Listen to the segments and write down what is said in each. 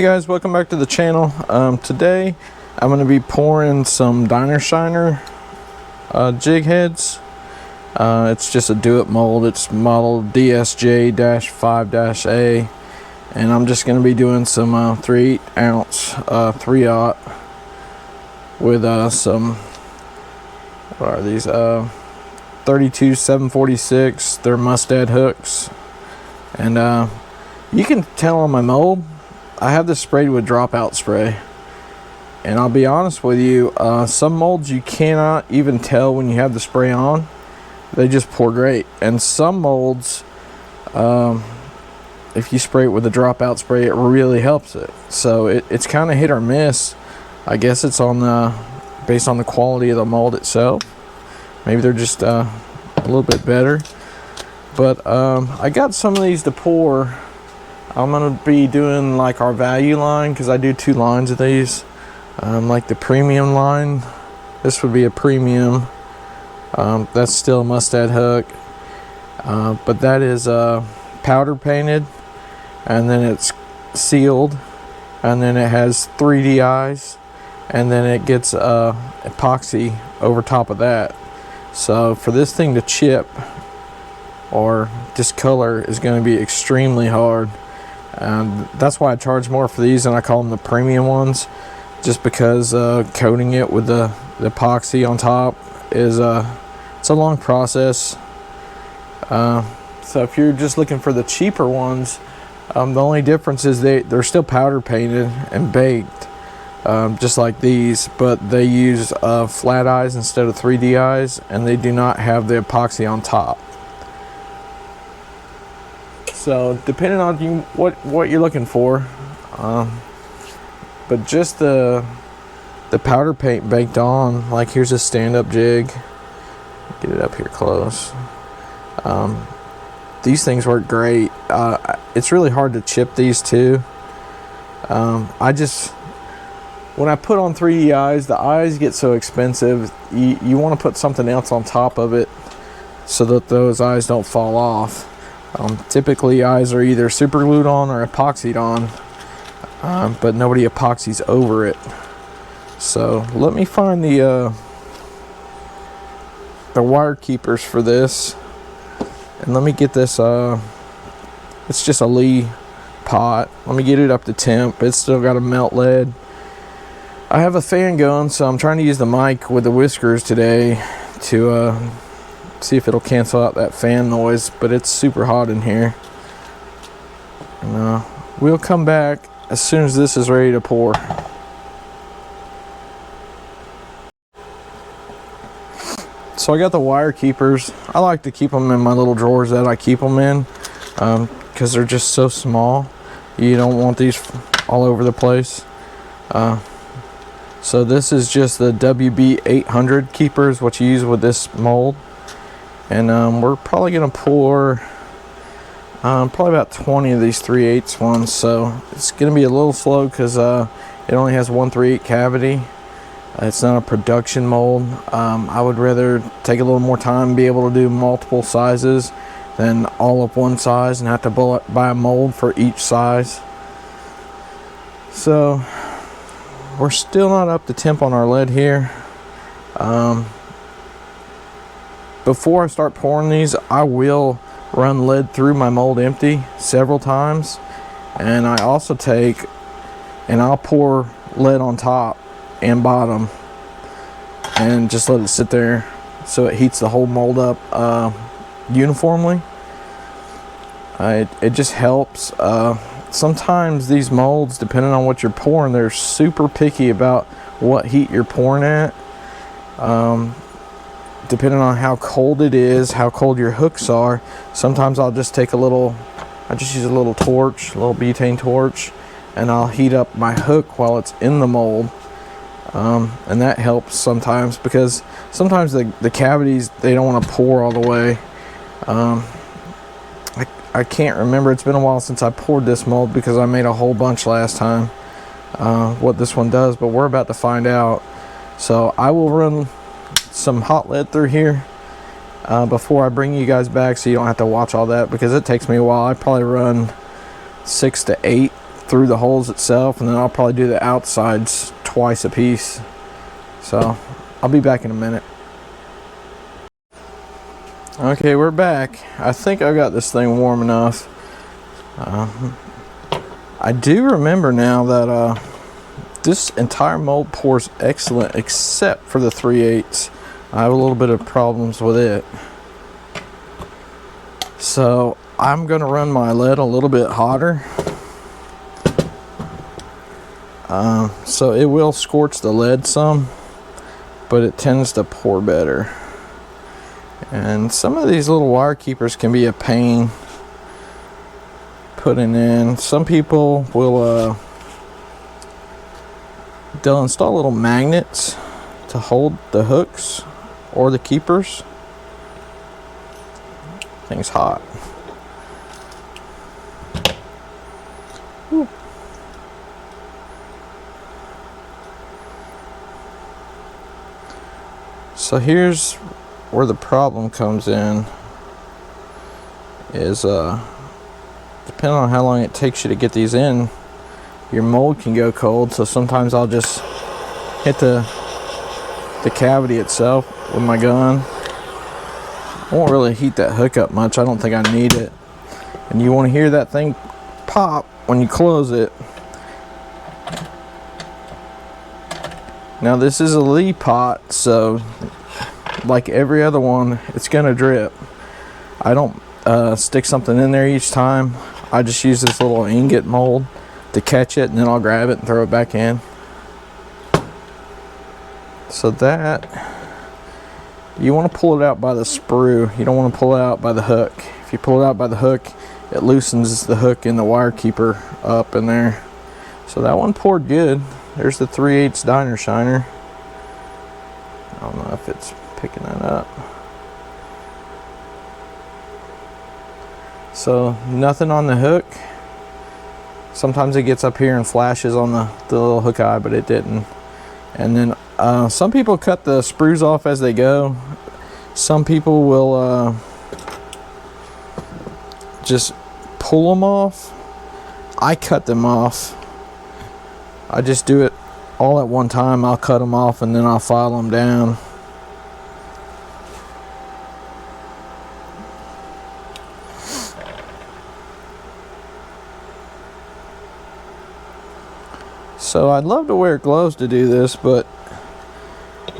Hey guys, welcome back to the channel. Today I'm going to be pouring some dinershiner jig heads. It's just a do-it mold. It's model DSJ-5-A, and I'm just going to be doing some 3/8 ounce 3/0 with some, what are these, 32 746. They're mustad hooks, and you can tell on my mold I have this sprayed with dropout spray, and I'll be honest with you, some molds you cannot even tell when you have the spray on. They just pour great, and some molds, if you spray it with the dropout spray, it really helps it. So it's kind of hit or miss. I guess it's on the based on the quality of the mold itself. Maybe they're just a little bit better, but I got some of these to pour. I'm gonna be doing like our value line, because I do 2 lines of these, like the premium line. This would be a premium. That's still a mustad hook, but that is powder painted, and then it's sealed, and then it has 3D eyes, and then it gets epoxy over top of that. So for this thing to chip or discolor is going to be extremely hard, and that's why I charge more for these, and I call them the premium ones, just because coating it with the epoxy on top is it's a long process. So if you're just looking for the cheaper ones, the only difference is they're still powder painted and baked, just like these, but they use flat eyes instead of 3D eyes, and they do not have the epoxy on top. So depending on what you're looking for, but just the powder paint baked on, like here's a stand-up jig. Get it up here close. These things work great. It's really hard to chip these too. When I put on 3D eyes, the eyes get so expensive. You want to put something else on top of it so that those eyes don't fall off. Typically eyes are either super glued on or epoxied on, but nobody epoxies over it. So let me find the wire keepers for this, and let me get this. It's just a Lee pot. Let me get it up to temp. It's still got a melt lead. I have a fan going, so I'm trying to use the mic with the whiskers today to see if it'll cancel out that fan noise, but it's super hot in here. And we'll come back as soon as this is ready to pour. So I got the wire keepers. I like to keep them in my little drawers that I keep them in, because they're just so small. You don't want these all over the place. So this is just the WB800 keepers, what you use with this mold. And we're probably going to pour probably about 20 of these 3/8 ones. So it's going to be a little slow because it only has 1 3/8 cavity. It's not a production mold. I would rather take a little more time and be able to do multiple sizes than all of one size and have to buy a mold for each size. So we're still not up to temp on our lead here. Before I start pouring these, I will run lead through my mold empty several times, and I also take and I'll pour lead on top and bottom and just let it sit there so it heats the whole mold up uniformly. It just helps. Sometimes these molds, depending on what you're pouring, they're super picky about what heat you're pouring at. Depending on how cold it is, how cold your hooks are, sometimes I'll just take I just use a little torch, a little butane torch, and I'll heat up my hook while it's in the mold. And that helps sometimes, because sometimes the cavities, they don't want to pour all the way. I can't remember, it's been a while since I poured this mold because I made a whole bunch last time, what this one does, but we're about to find out. So I will run some hot lead through here before I bring you guys back, so you don't have to watch all that, because it takes me a while. I probably run 6 to 8 through the holes itself, and then I'll probably do the outsides twice a piece. So I'll be back in a minute. Okay, we're back. I think I got this thing warm enough. I do remember now that this entire mold pours excellent except for the 3/8. I have a little bit of problems with it. So I'm gonna run my lead a little bit hotter. So it will scorch the lead some, but it tends to pour better. And some of these little wire keepers can be a pain putting in. Some people will they'll install little magnets to hold the hooks or the keepers. Thing's hot. Whew. So here's where the problem comes in, is depending on how long it takes you to get these in, your mold can go cold. So sometimes I'll just hit the cavity itself with my gun. I won't really heat that hook up much. I don't think I need it. And you want to hear that thing pop when you close it. Now this is a Lee pot, so like every other one, it's gonna drip. I don't stick something in there each time. I just use this little ingot mold to catch it, and then I'll grab it and throw it back in. So that, you want to pull it out by the sprue. You don't want to pull it out by the hook. If you pull it out by the hook, it loosens the hook in the wire keeper up in there. So that one poured good. There's the 3/8 dinershiner. I don't know if it's picking that up. So nothing on the hook. Sometimes it gets up here and flashes on the little hook eye, but it didn't. And then some people cut the sprues off as they go. Some people will just pull them off. I cut them off. I just do it all at one time. I'll cut them off and then I'll file them down. So I'd love to wear gloves to do this, but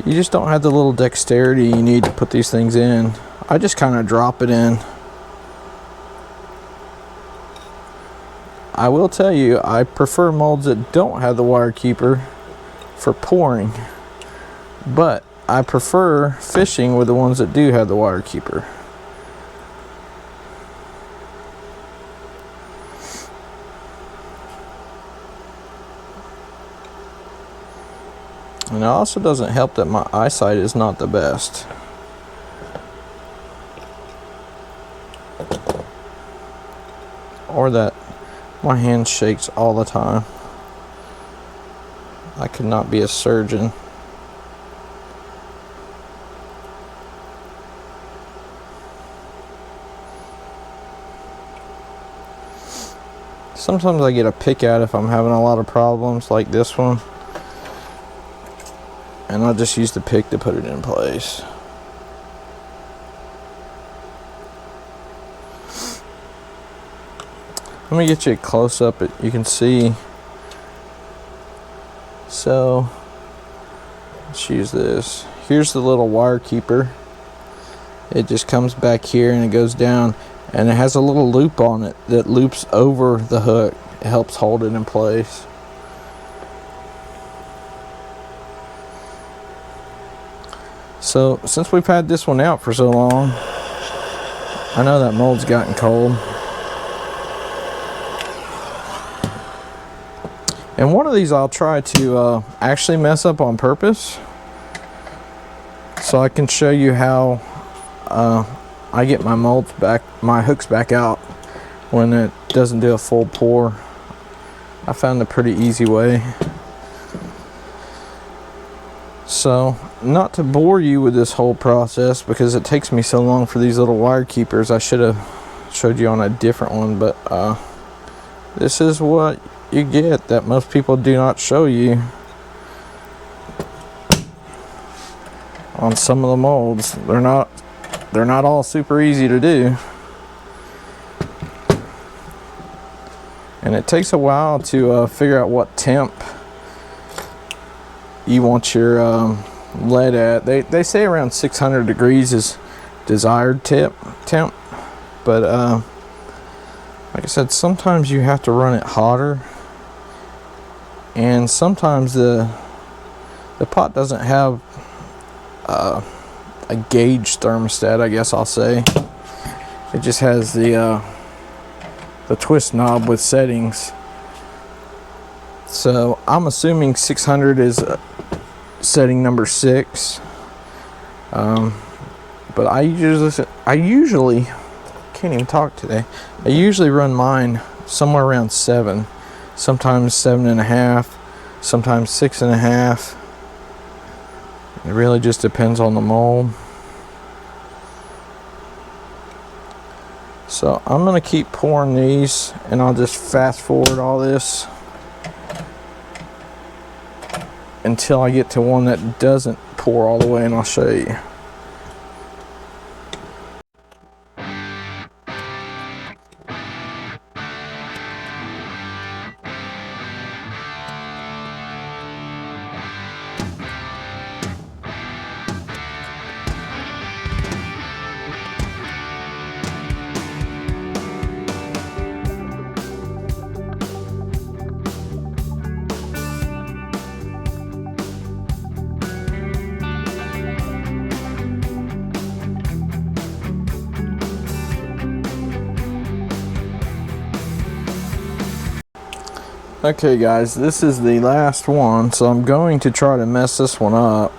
you just don't have the little dexterity you need to put these things in. I just kind of drop it in. I will tell you, I prefer molds that don't have the wire keeper for pouring, but I prefer fishing with the ones that do have the wire keeper. And it also doesn't help that my eyesight is not the best. Or that my hand shakes all the time. I could not be a surgeon. Sometimes I get a pick out if I'm having a lot of problems like this one. And I'll just use the pick to put it in place. Let me get you a close up. You can see. So let's use this. Here's the little wire keeper. It just comes back here and it goes down, and it has a little loop on it that loops over the hook. It helps hold it in place. So since we've had this one out for so long, I know that mold's gotten cold. And one of these I'll try to actually mess up on purpose, so I can show you how I get my molds back, my hooks back out when it doesn't do a full pour. I found a pretty easy way. So, not to bore you with this whole process because it takes me so long for these little wire keepers, I should have showed you on a different one, but this is what you get that most people do not show you on some of the molds. They're not all super easy to do, and it takes a while to figure out what temp you want your lead at. They say around 600 degrees is desired temp, but like I said, sometimes you have to run it hotter, and sometimes the pot doesn't have a gauge thermostat, I guess I'll say. It just has the twist knob with settings. So I'm assuming 600 is setting number 6. But I usually can't even talk today. I usually run mine somewhere around 7, sometimes 7.5, sometimes 6.5. It really just depends on the mold. So I'm gonna keep pouring these, and I'll just fast forward all this until I get to one that doesn't pour all the way, and I'll show you. Okay guys, this is the last one, so I'm going to try to mess this one up.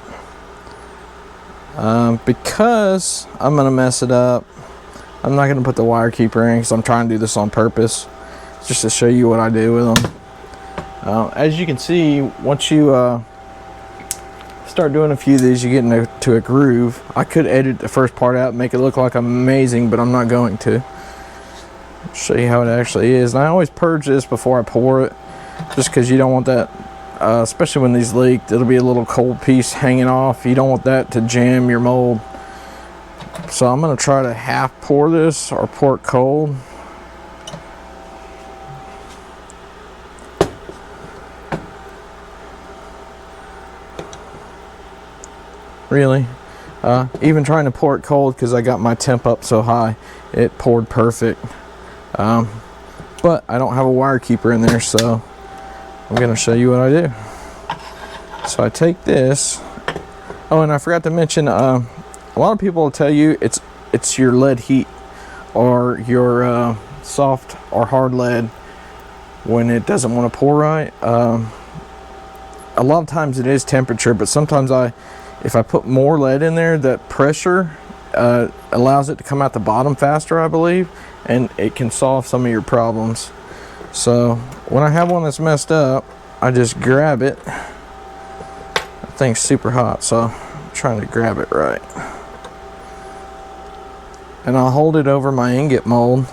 Because I'm going to mess it up, I'm not going to put the wire keeper in because I'm trying to do this on purpose, just to show you what I do with them. As you can see, once you start doing a few of these, you get into a groove. I could edit the first part out and make it look like amazing, but I'm not going to. I'll show you how it actually is. And I always purge this before I pour it, just because you don't want that, especially when these leak, it'll be a little cold piece hanging off. You don't want that to jam your mold. So I'm going to try to half pour this, or pour it cold. Really, even trying to pour it cold, because I got my temp up so high, it poured perfect. But I don't have a wire keeper in there, so I'm going to show you what I do. So I take this. Oh, and I forgot to mention, a lot of people will tell you it's your lead heat, or your soft or hard lead, when it doesn't want to pour right. A lot of times it is temperature, but sometimes if I put more lead in there, that pressure allows it to come out the bottom faster, I believe, and it can solve some of your problems. So when I have one that's messed up, I just grab it. That thing's super hot, so I'm trying to grab it right. And I'll hold it over my ingot mold.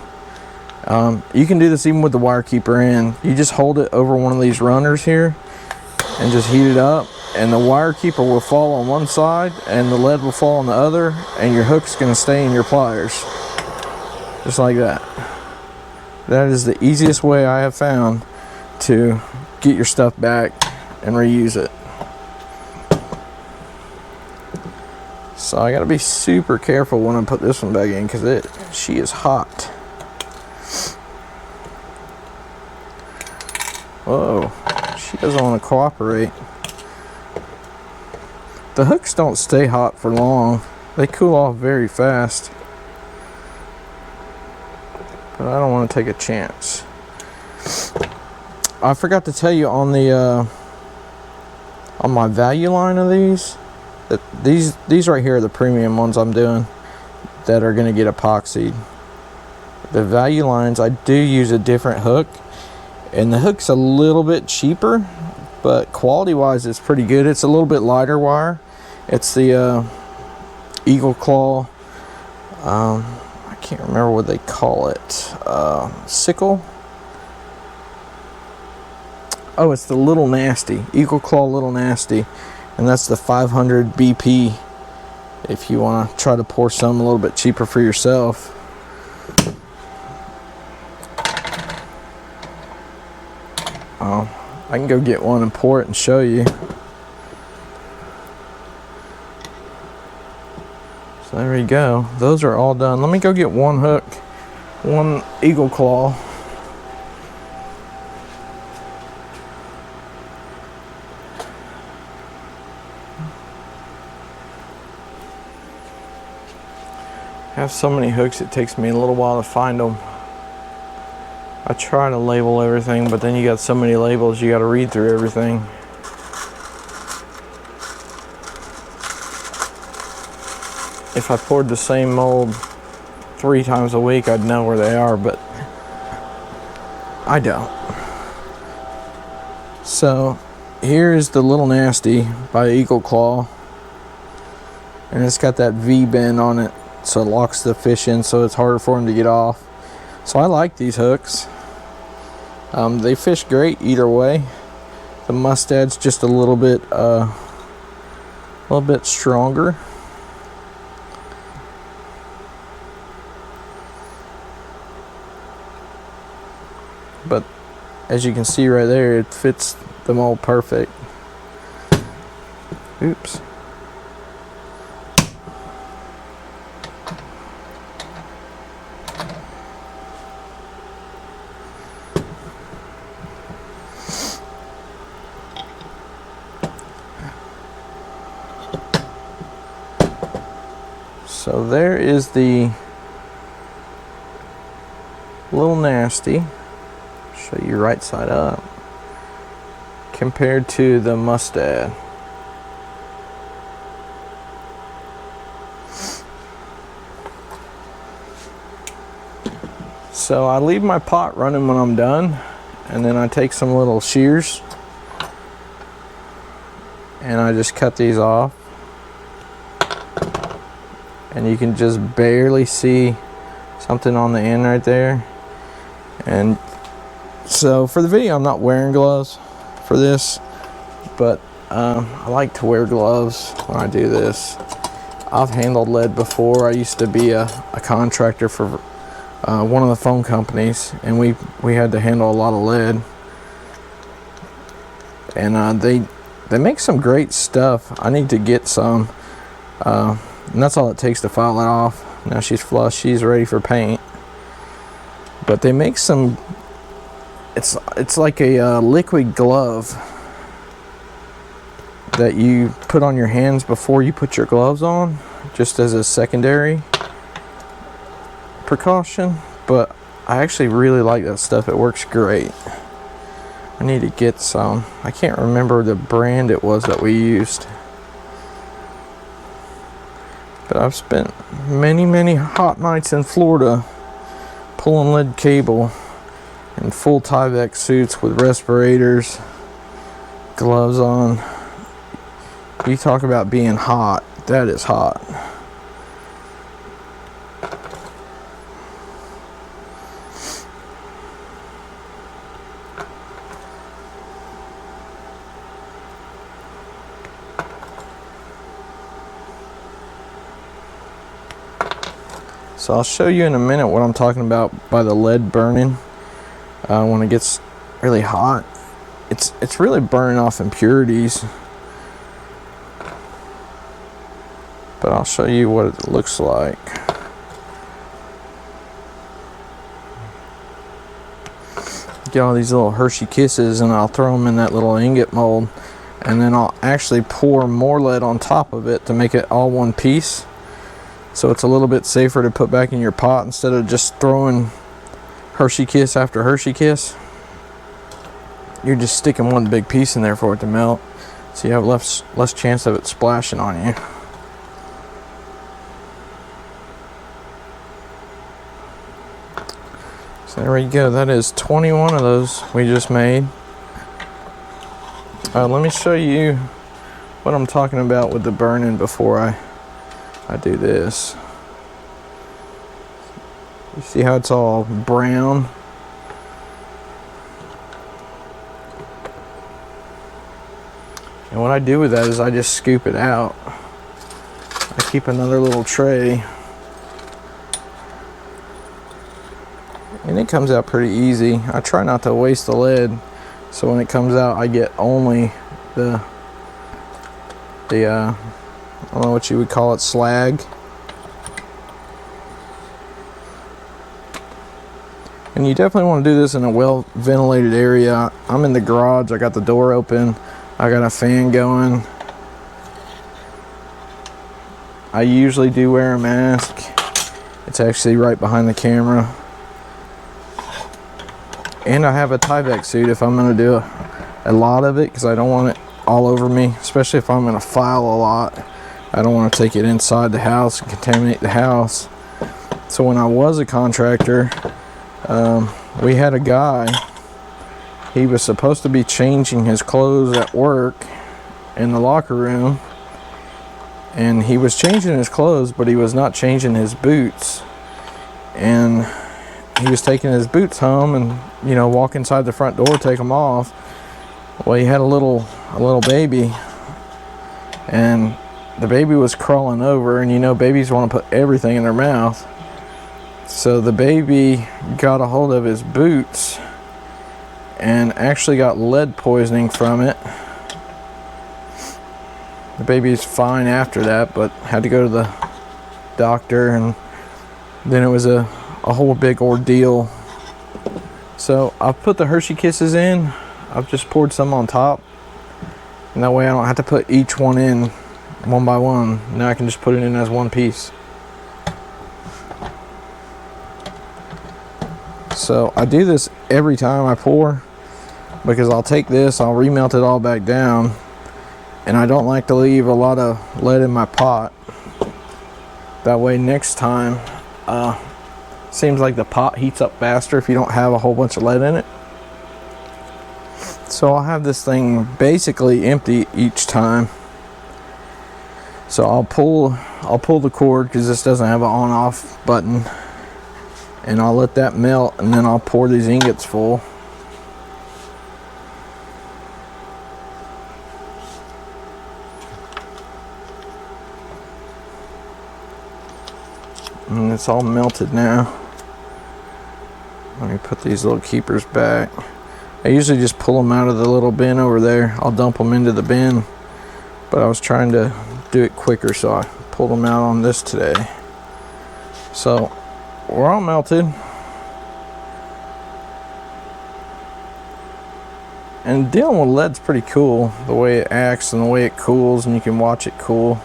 You can do this even with the wire keeper in. You just hold it over one of these runners here and just heat it up, and the wire keeper will fall on one side and the lead will fall on the other, and your hook's going to stay in your pliers. Just like that. That is the easiest way I have found to get your stuff back and reuse it. So I gotta be super careful when I put this one back in, because she is hot. Whoa, she doesn't want to cooperate. The hooks don't stay hot for long. They cool off very fast. But I don't want to take a chance. I forgot to tell you on the on my value line of these, that these right here are the premium ones I'm doing that are going to get epoxied. The value lines, I do use a different hook, and the hook's a little bit cheaper, but quality wise it's pretty good. It's a little bit lighter wire. It's the Eagle Claw, I can't remember what they call it, sickle. Oh, it's the Little Nasty, Eagle Claw Little Nasty, and that's the 500 BP if you want to try to pour some a little bit cheaper for yourself. I can go get one and pour it and show you. So there we go. Those are all done. Let me go get one hook, one Eagle Claw. I have so many hooks, it takes me a little while to find them. I try to label everything, but then you got so many labels, you got to read through everything. If I poured the same mold 3 times a week, I'd know where they are, but I don't. So here's the Little Nasty by Eagle Claw, and it's got that V bend on it, so it locks the fish in, so it's harder for them to get off. So I like these hooks. They fish great either way. The Mustad's just a little bit stronger. But as you can see right there, it fits the mold perfect. Oops. So there is the Little Nasty. Show you right side up compared to the Mustad. So I leave my pot running when I'm done, and then I take some little shears and I just cut these off. And you can just barely see something on the end right there. And so for the video, I'm not wearing gloves for this, but I like to wear gloves when I do this. I've handled lead before. I used to be a contractor for one of the phone companies, and we had to handle a lot of lead. And they make some great stuff. I need to get some. And that's all it takes to file it off. Now she's flush, she's ready for paint. But they make some, it's like a liquid glove that you put on your hands before you put your gloves on, just as a secondary precaution. But I actually really like that stuff. It works great. I need to get some. I can't remember the brand it was that we used. But I've spent many hot nights in Florida pulling lead cable in full Tyvek suits with respirators, gloves on. You talk about being hot, that is hot. So I'll show you in a minute what I'm talking about by the lead burning when it gets really hot. It's really burning off impurities. But I'll show you what it looks like. Get all these little Hershey Kisses and I'll throw them in that little ingot mold, and then I'll actually pour more lead on top of it to make it all one piece. So it's a little bit safer to put back in your pot instead of just throwing Hershey Kiss after Hershey Kiss. You're just sticking one big piece in there for it to melt, so you have less chance of it splashing on you. So there we go. That is 21 of those we just made. Let me show you what I'm talking about with the burning before I do this. You see how it's all brown? And what I do with that is I just scoop it out. I keep another little tray, and it comes out pretty easy. I try not to waste the lead, so when it comes out I get only the I don't know what you would call it, slag. And you definitely want to do this in a well ventilated area. I'm in the garage, I got the door open, I got a fan going. I usually do wear a mask. It's actually right behind the camera. And I have a Tyvek suit if I'm going to do a lot of it, because I don't want it all over me, especially if I'm going to file a lot. I don't want to take it inside the house and contaminate the house. So when I was a contractor, we had a guy, he was supposed to be changing his clothes at work in the locker room, and he was changing his clothes, but he was not changing his boots. And he was taking his boots home and, you know, walk inside the front door, take them off. Well, he had a little baby, and the baby was crawling over, and you know, babies want to put everything in their mouth. So the baby got a hold of his boots and actually got lead poisoning from it. The baby's fine after that, but had to go to the doctor, and then it was a whole big ordeal. So I've put the Hershey Kisses in. I've just poured some on top, and that way I don't have to put each one in one by one. Now I can just put it in as one piece. So I do this every time I pour, because I'll take this, I'll remelt it all back down, and I don't like to leave a lot of lead in my pot. That way next time, seems like the pot heats up faster if you don't have a whole bunch of lead in it. So I'll have this thing basically empty each time. So I'll pull the cord, because this doesn't have an on-off button, and I'll let that melt, and then I'll pour these ingots full. And it's all melted now. Let me put these little keepers back. I usually just pull them out of the little bin over there. I'll dump them into the bin, but I was trying to do it quicker, so I pulled them out on this today. So we're all melted, and dealing with lead's pretty cool, the way it acts and the way it cools, and you can watch it cool.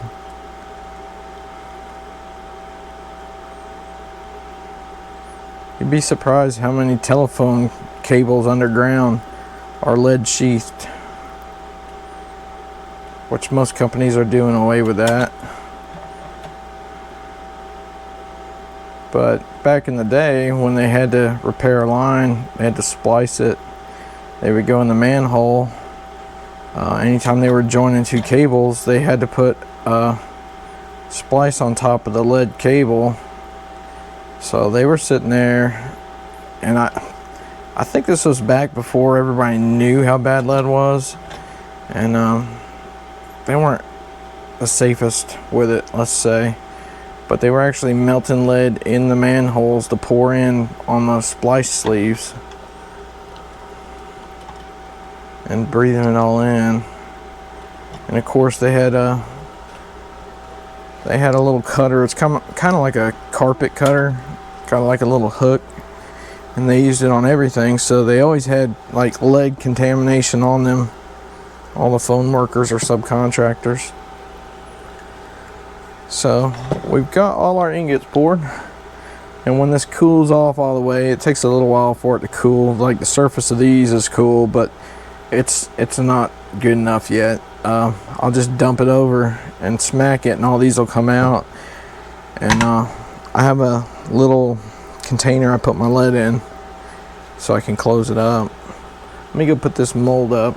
You'd be surprised how many telephone cables underground are lead sheathed, which most companies are doing away with that. But back in the day, when they had to repair a line, they had to splice it, they would go in the manhole. Anytime they were joining two cables, they had to put a splice on top of the lead cable. So they were sitting there, and I think this was back before everybody knew how bad lead was, and they weren't the safest with it, let's say, but they were actually melting lead in the manholes to pour in on the splice sleeves and breathing it all in. And of course they had a little cutter. It's kind of like a carpet cutter, kind of like a little hook, and they used it on everything, so they always had like lead contamination on them, all the phone workers or subcontractors. So we've got all our ingots poured, and when this cools off all the way, it takes a little while for it to cool. Like the surface of these is cool, but it's not good enough yet. I'll just dump it over and smack it, and all these will come out. And I have a little container I put my lead in so I can close it up. Let me go put this mold up.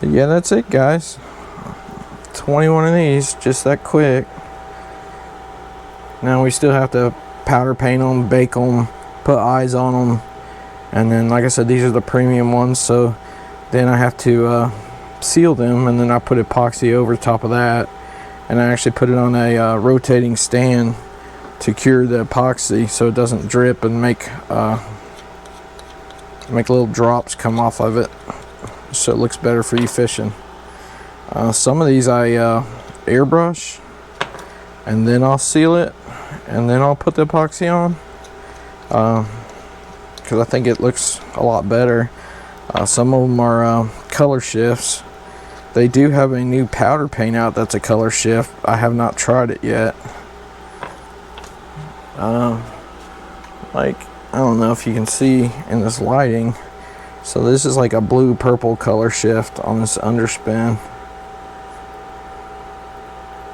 But yeah, that's it, guys. It's 21 of these just that quick. Now we still have to powder paint them, bake them, put eyes on them, and then like I said, these are the premium ones, so then I have to seal them, and then I put epoxy over top of that, and I actually put it on a rotating stand to cure the epoxy so it doesn't drip and make little drops come off of it, so it looks better for you fishing. Some of these I airbrush, and then I'll seal it, and then I'll put the epoxy on, because I think it looks a lot better. Some of them are Colorshifts. They do have a new powder paint out that's a Colorshift. I have not tried it yet. Like, I don't know if you can see in this lighting. So this is like a blue purple Colorshift on this Underspin.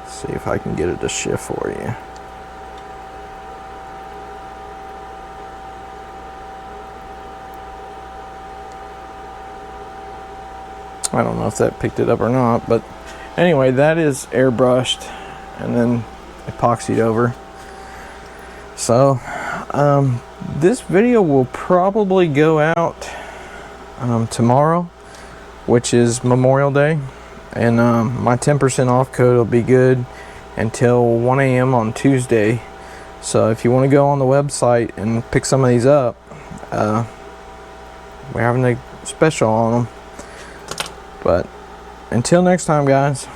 Let's see if I can get it to shift for you. I don't know if that picked it up or not, but anyway, that is airbrushed and then epoxied over. So this video will probably go out tomorrow, which is Memorial Day, and my 10% off code will be good until 1 a.m. on Tuesday. So if you want to go on the website and pick some of these up, we're having a special on them. But until next time, guys.